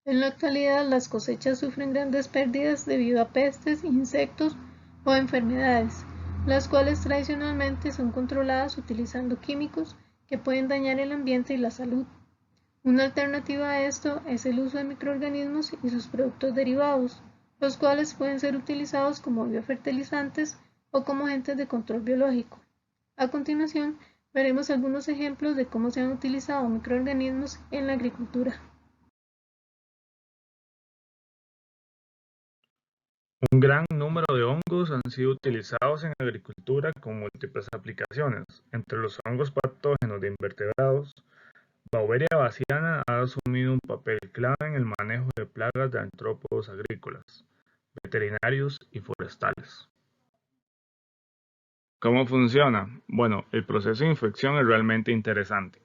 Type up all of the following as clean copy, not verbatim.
En la actualidad, las cosechas sufren grandes pérdidas debido a pestes, insectos o enfermedades, las cuales tradicionalmente son controladas utilizando químicos que pueden dañar el ambiente y la salud. Una alternativa a esto es el uso de microorganismos y sus productos derivados, los cuales pueden ser utilizados como biofertilizantes o como agentes de control biológico. A continuación, veremos algunos ejemplos de cómo se han utilizado microorganismos en la agricultura. Un gran número de hongos han sido utilizados en agricultura con múltiples aplicaciones. Entre los hongos patógenos de invertebrados, Beauveria baciana ha asumido un papel clave en el manejo de plagas de artrópodos agrícolas, veterinarios y forestales. ¿Cómo funciona? Bueno, el proceso de infección es realmente interesante.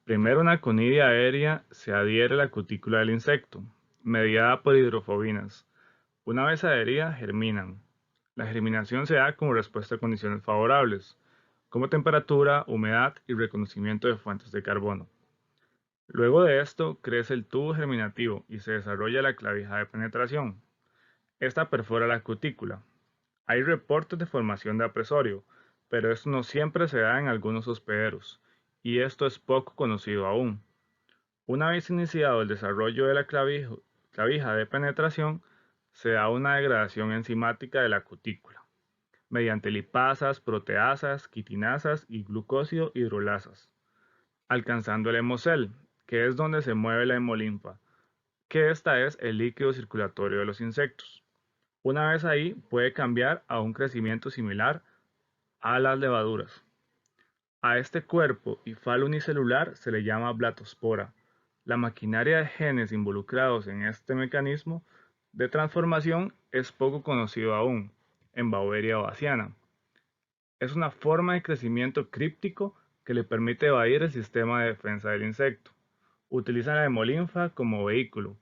Primero, una conidia aérea se adhiere a la cutícula del insecto, mediada por hidrofobinas. Una vez adherida, germinan. La germinación se da como respuesta a condiciones favorables, como temperatura, humedad y reconocimiento de fuentes de carbono. Luego de esto, crece el tubo germinativo y se desarrolla la clavija de penetración. Esta perfora la cutícula. Hay reportes de formación de apresorio, pero esto no siempre se da en algunos hospederos, y esto es poco conocido aún. Una vez iniciado el desarrollo de la clavija de penetración, se da una degradación enzimática de la cutícula, mediante lipasas, proteasas, quitinasas y glucósido hidrolasas, alcanzando el hemocel, que es donde se mueve la hemolinfa, que esta es el líquido circulatorio de los insectos. Una vez ahí, puede cambiar a un crecimiento similar a las levaduras. A este cuerpo y falo unicelular se le llama blatospora. La maquinaria de genes involucrados en este mecanismo de transformación es poco conocido aún en Beauveria baciana. Es una forma de crecimiento críptico que le permite evadir el sistema de defensa del insecto. Utiliza la hemolinfa como vehículo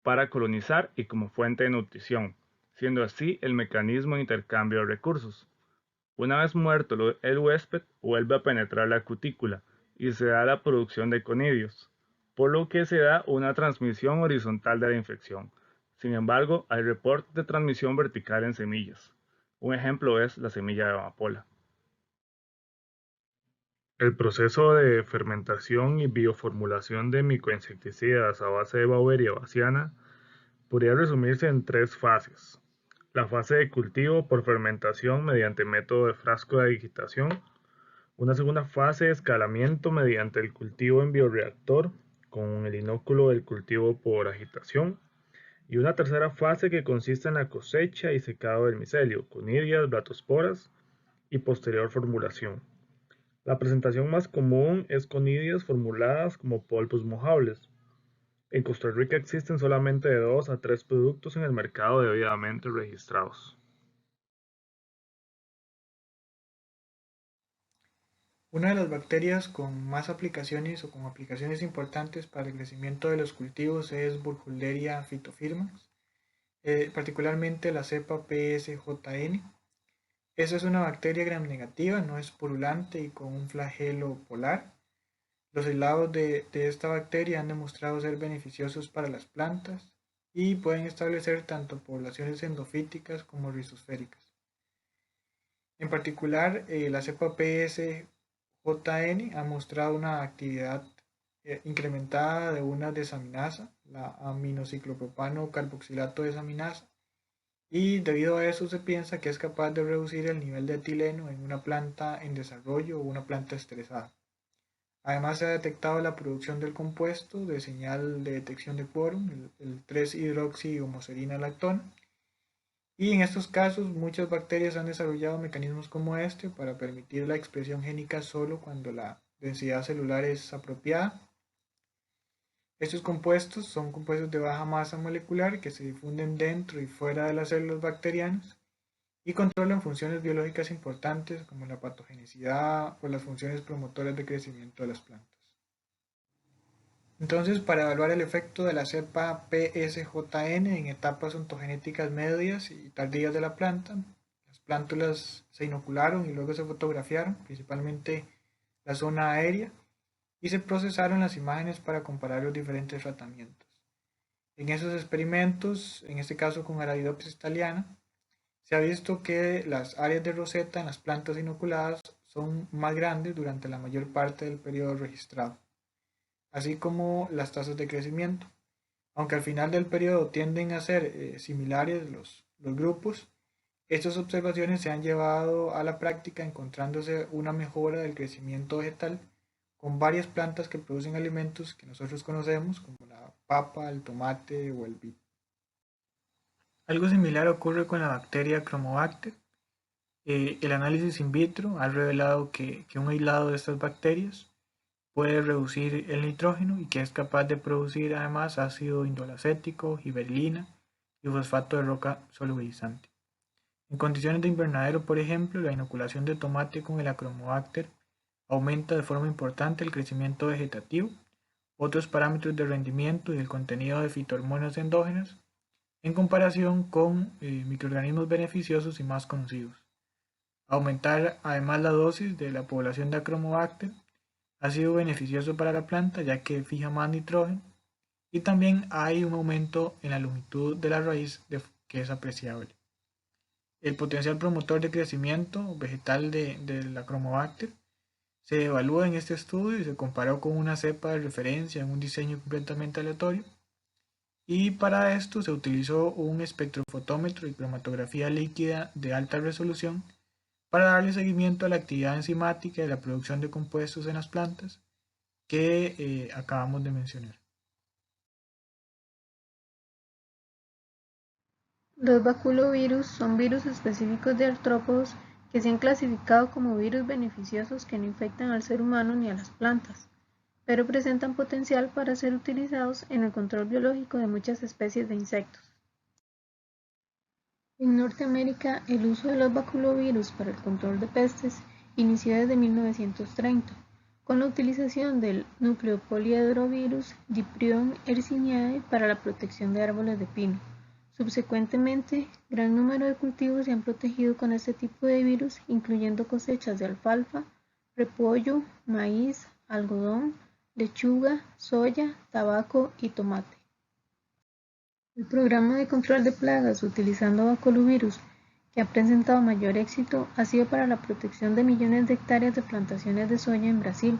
para colonizar y como fuente de nutrición, siendo así el mecanismo de intercambio de recursos. Una vez muerto el huésped, vuelve a penetrar la cutícula y se da la producción de conidios, por lo que se da una transmisión horizontal de la infección. Sin embargo, hay reportes de transmisión vertical en semillas. Un ejemplo es la semilla de amapola. El proceso de fermentación y bioformulación de micoinsecticidas a base de Beauveria baciana podría resumirse en tres fases. La fase de cultivo por fermentación mediante método de frasco de agitación. Una segunda fase de escalamiento mediante el cultivo en bioreactor con el inóculo del cultivo por agitación. Y una tercera fase que consiste en la cosecha y secado del micelio, conidias, blatosporas y posterior formulación. La presentación más común es conidias formuladas como polvos mojables. En Costa Rica existen solamente de 2 a 3 productos en el mercado debidamente registrados. Una de las bacterias con más aplicaciones o con aplicaciones importantes para el crecimiento de los cultivos es Burkholderia phytophilans, particularmente la cepa PSJN. Esa es una bacteria gram negativa, no es purulante y con un flagelo polar. Los aislados de esta bacteria han demostrado ser beneficiosos para las plantas y pueden establecer tanto poblaciones endofíticas como rizosféricas. En particular, la cepa PSJN ha mostrado una actividad incrementada de una desaminasa, la aminociclopropano carboxilato desaminasa, y debido a eso se piensa que es capaz de reducir el nivel de etileno en una planta en desarrollo o una planta estresada. Además, se ha detectado la producción del compuesto de señal de detección de quórum, el 3-hidroxi-homoserina lactona, y en estos casos muchas bacterias han desarrollado mecanismos como este para permitir la expresión génica solo cuando la densidad celular es apropiada. Estos compuestos son compuestos de baja masa molecular que se difunden dentro y fuera de las células bacterianas y controlan funciones biológicas importantes como la patogenicidad o las funciones promotoras de crecimiento de las plantas. Entonces, para evaluar el efecto de la cepa PSJN en etapas ontogenéticas medias y tardías de la planta, las plántulas se inocularon y luego se fotografiaron, principalmente la zona aérea, y se procesaron las imágenes para comparar los diferentes tratamientos. En esos experimentos, en este caso con Arabidopsis thaliana, se ha visto que las áreas de roseta en las plantas inoculadas son más grandes durante la mayor parte del periodo registrado, así como las tasas de crecimiento. Aunque al final del periodo tienden a ser similares los grupos, estas observaciones se han llevado a la práctica encontrándose una mejora del crecimiento vegetal con varias plantas que producen alimentos que nosotros conocemos como la papa, el tomate o el vid. Algo similar ocurre con la bacteria Chromobacter. El análisis in vitro ha revelado que un aislado de estas bacterias puede reducir el nitrógeno y que es capaz de producir además ácido indolacético, gibberelina y fosfato de roca solubilizante. En condiciones de invernadero, por ejemplo, la inoculación de tomate con el Achromobacter aumenta de forma importante el crecimiento vegetativo, otros parámetros de rendimiento y el contenido de fitohormonas endógenas en comparación con microorganismos beneficiosos y más conocidos. Aumentar además la dosis de la población de Achromobacter ha sido beneficioso para la planta ya que fija más nitrógeno y también hay un aumento en la longitud de la raíz que es apreciable. El potencial promotor de crecimiento vegetal de la Achromobacter se evalúa en este estudio y se comparó con una cepa de referencia en un diseño completamente aleatorio. Y para esto se utilizó un espectrofotómetro y cromatografía líquida de alta resolución para darle seguimiento a la actividad enzimática y la producción de compuestos en las plantas que acabamos de mencionar. Los baculovirus son virus específicos de artrópodos que se han clasificado como virus beneficiosos que no infectan al ser humano ni a las plantas, pero presentan potencial para ser utilizados en el control biológico de muchas especies de insectos. En Norteamérica, el uso de los baculovirus para el control de pestes inició desde 1930, con la utilización del nucleopoliedrovirus Diprion herciniae para la protección de árboles de pino. Subsecuentemente, gran número de cultivos se han protegido con este tipo de virus, incluyendo cosechas de alfalfa, repollo, maíz, algodón, lechuga, soya, tabaco y tomate. El programa de control de plagas utilizando baculovirus que ha presentado mayor éxito ha sido para la protección de millones de hectáreas de plantaciones de soya en Brasil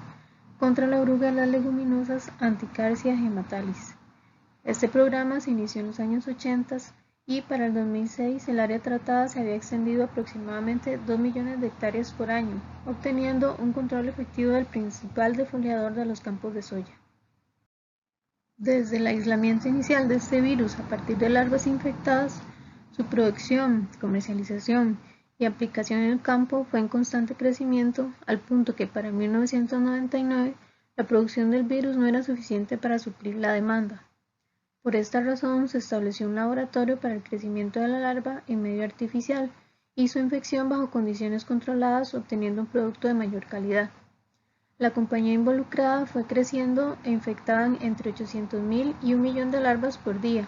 contra la oruga de las leguminosas Anticarcia gematalis. Este programa se inició en los años 80 y para el 2006 el área tratada se había extendido aproximadamente 2 millones de hectáreas por año, obteniendo un control efectivo del principal defoliador de los campos de soya. Desde el aislamiento inicial de este virus a partir de larvas infectadas, su producción, comercialización y aplicación en el campo fue en constante crecimiento al punto que para 1999 la producción del virus no era suficiente para suplir la demanda. Por esta razón se estableció un laboratorio para el crecimiento de la larva en medio artificial y su infección bajo condiciones controladas obteniendo un producto de mayor calidad. La compañía involucrada fue creciendo e infectaban entre 800.000 y 1 millón de larvas por día,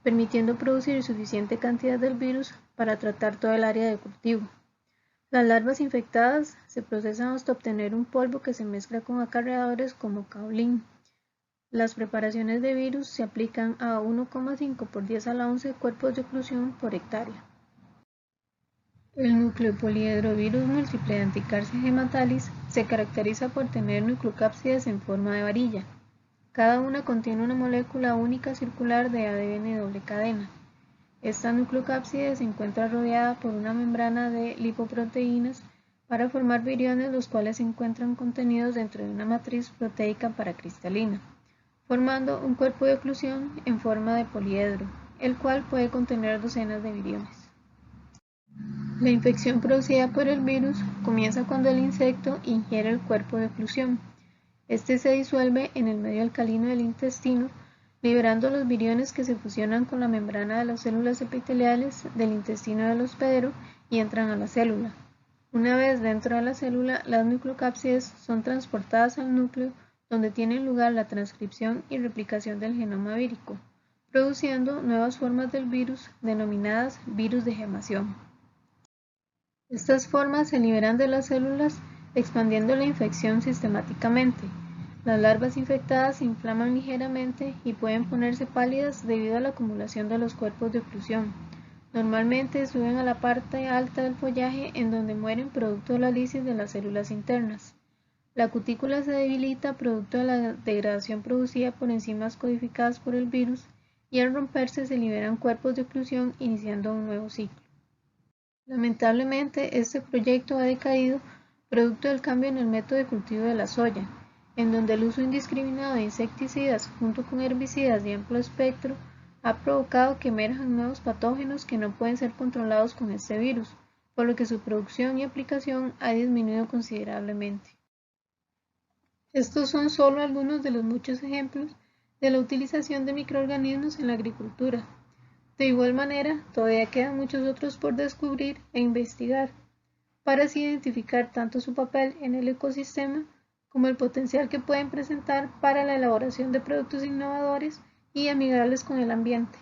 permitiendo producir suficiente cantidad del virus para tratar toda el área de cultivo. Las larvas infectadas se procesan hasta obtener un polvo que se mezcla con acarreadores como caolín. Las preparaciones de virus se aplican a 1,5 por 10 a la 11 cuerpos de oclusión por hectárea. El nucleopoliedrovirus múltiple de Anticarcia gematalis se caracteriza por tener nucleocápsides en forma de varilla. Cada una contiene una molécula única circular de ADN doble cadena. Esta nucleocápside se encuentra rodeada por una membrana de lipoproteínas para formar viriones, los cuales se encuentran contenidos dentro de una matriz proteica paracristalina, formando un cuerpo de oclusión en forma de poliedro, el cual puede contener docenas de viriones. La infección producida por el virus comienza cuando el insecto ingiere el cuerpo de oclusión. Este se disuelve en el medio alcalino del intestino, liberando los viriones que se fusionan con la membrana de las células epiteliales del intestino del hospedero y entran a la célula. Una vez dentro de la célula, las nucleocápsides son transportadas al núcleo, donde tienen lugar la transcripción y replicación del genoma vírico, produciendo nuevas formas del virus denominadas virus de gemación. Estas formas se liberan de las células expandiendo la infección sistemáticamente. Las larvas infectadas se inflaman ligeramente y pueden ponerse pálidas debido a la acumulación de los cuerpos de oclusión. Normalmente suben a la parte alta del follaje en donde mueren producto de la lisis de las células internas. La cutícula se debilita producto de la degradación producida por enzimas codificadas por el virus y al romperse se liberan cuerpos de oclusión iniciando un nuevo ciclo. Lamentablemente, este proyecto ha decaído producto del cambio en el método de cultivo de la soya, en donde el uso indiscriminado de insecticidas junto con herbicidas de amplio espectro ha provocado que emerjan nuevos patógenos que no pueden ser controlados con este virus, por lo que su producción y aplicación ha disminuido considerablemente. Estos son solo algunos de los muchos ejemplos de la utilización de microorganismos en la agricultura. De igual manera, todavía quedan muchos otros por descubrir e investigar, para así identificar tanto su papel en el ecosistema como el potencial que pueden presentar para la elaboración de productos innovadores y amigables con el ambiente.